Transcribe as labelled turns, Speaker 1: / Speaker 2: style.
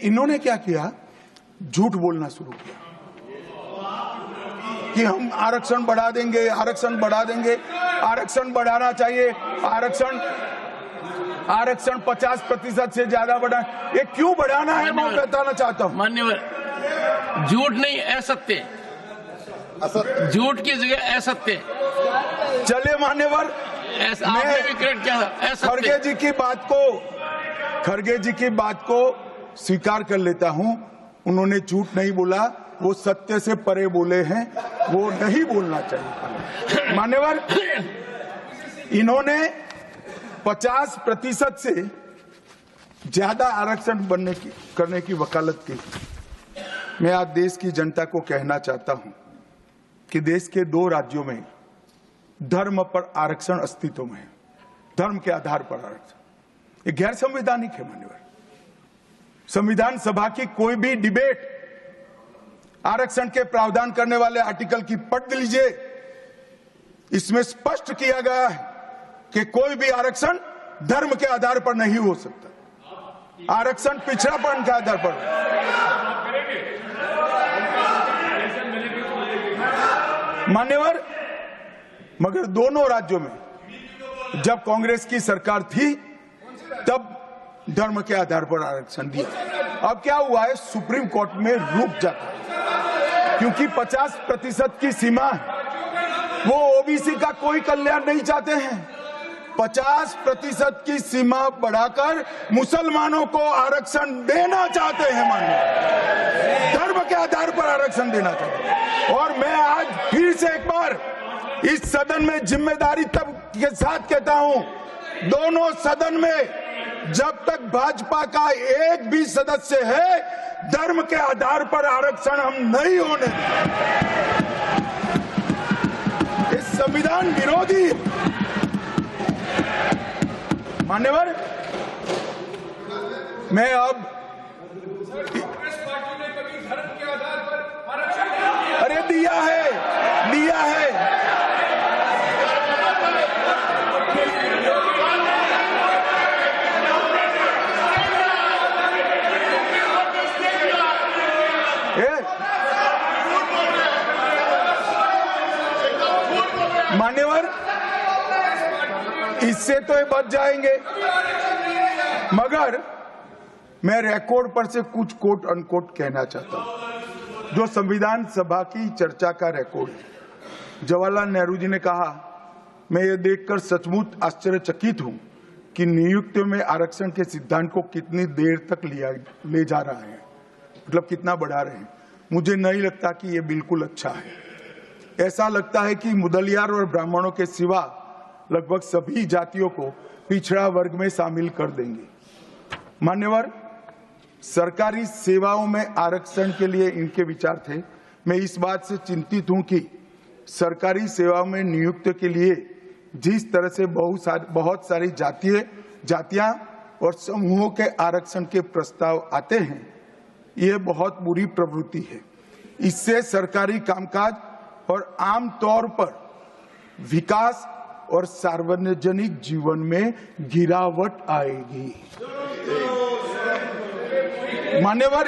Speaker 1: इन्होंने क्या किया, झूठ बोलना शुरू किया कि हम आरक्षण बढ़ा देंगे, आरक्षण बढ़ा देंगे, आरक्षण बढ़ाना चाहिए, आरक्षण 50% से ज्यादा बढ़ा। ये क्यों बढ़ाना है मैं बताना चाहता हूं।
Speaker 2: मान्यवर, झूठ नहीं, असत्य, झूठ की जगह असत्य।
Speaker 1: चलिए मान्यवर,
Speaker 2: आपने भी करेक्ट किया,
Speaker 1: खड़गे जी की बात को स्वीकार कर लेता हूं। उन्होंने झूठ नहीं बोला, वो सत्य से परे बोले हैं, वो नहीं बोलना चाहिए। मान्यवर, इन्होंने 50% से ज्यादा आरक्षण करने की वकालत की। मैं आज देश की जनता को कहना चाहता हूं कि देश के 2 राज्यों में धर्म पर आरक्षण अस्तित्व में है, धर्म के आधार पर आरक्षण। ये गैर संवैधानिक है मान्यवर। संविधान सभा की कोई भी डिबेट आरक्षण के प्रावधान करने वाले आर्टिकल की पढ़ लीजिए, इसमें स्पष्ट किया गया है कि कोई भी आरक्षण धर्म के आधार पर नहीं हो सकता, आरक्षण पिछड़ापन के आधार पर। मान्यवर, मगर दोनों राज्यों में जब कांग्रेस की सरकार थी तब धर्म के आधार पर आरक्षण दिया। अब क्या हुआ है, सुप्रीम कोर्ट में रुक जाता है क्योंकि 50% की सीमा है। वो ओबीसी का कोई कल्याण नहीं चाहते हैं। 50% की सीमा बढ़ाकर मुसलमानों को आरक्षण देना चाहते हैं, मान्य धर्म के आधार पर आरक्षण देना चाहते हैं। और मैं आज फिर से एक बार इस सदन में जिम्मेदारी तब के साथ कहता हूं, दोनों सदन में जब तक भाजपा का एक भी सदस्य है, धर्म के आधार पर आरक्षण हम नहीं होने देंगे। इस संविधान विरोधी मान्यवर, मैं अब अरे दिया है मान्यवर, इससे तो ये बच जाएंगे, मगर मैं रिकॉर्ड पर से कुछ कोट अनकोट कहना चाहता हूं जो संविधान सभा की चर्चा का रिकॉर्ड है। जवाहरलाल नेहरू जी ने कहा, मैं ये देखकर सचमुच आश्चर्यचकित हूं कि नियुक्ति में आरक्षण के सिद्धांत को कितनी देर तक ले जा रहा है, मतलब कितना बढ़ा रहे हैं। मुझे नहीं लगता कि ये बिल्कुल अच्छा है। ऐसा लगता है कि मुदलियार और ब्राह्मणों के सिवा लगभग सभी जातियों को पिछड़ा वर्ग में शामिल कर देंगे। मान्यवर, सरकारी सेवाओं में आरक्षण के लिए इनके विचार थे। मैं इस बात से चिंतित हूं कि सरकारी सेवाओं में नियुक्ति के लिए जिस तरह से बहुत सारी जातियां और समूहों के आरक्षण के प्रस्ताव आते हैं, यह बहुत बुरी प्रवृत्ति है। इससे सरकारी कामकाज और आम तौर पर विकास और सार्वजनिक जीवन में गिरावट आएगी। मान्यवर,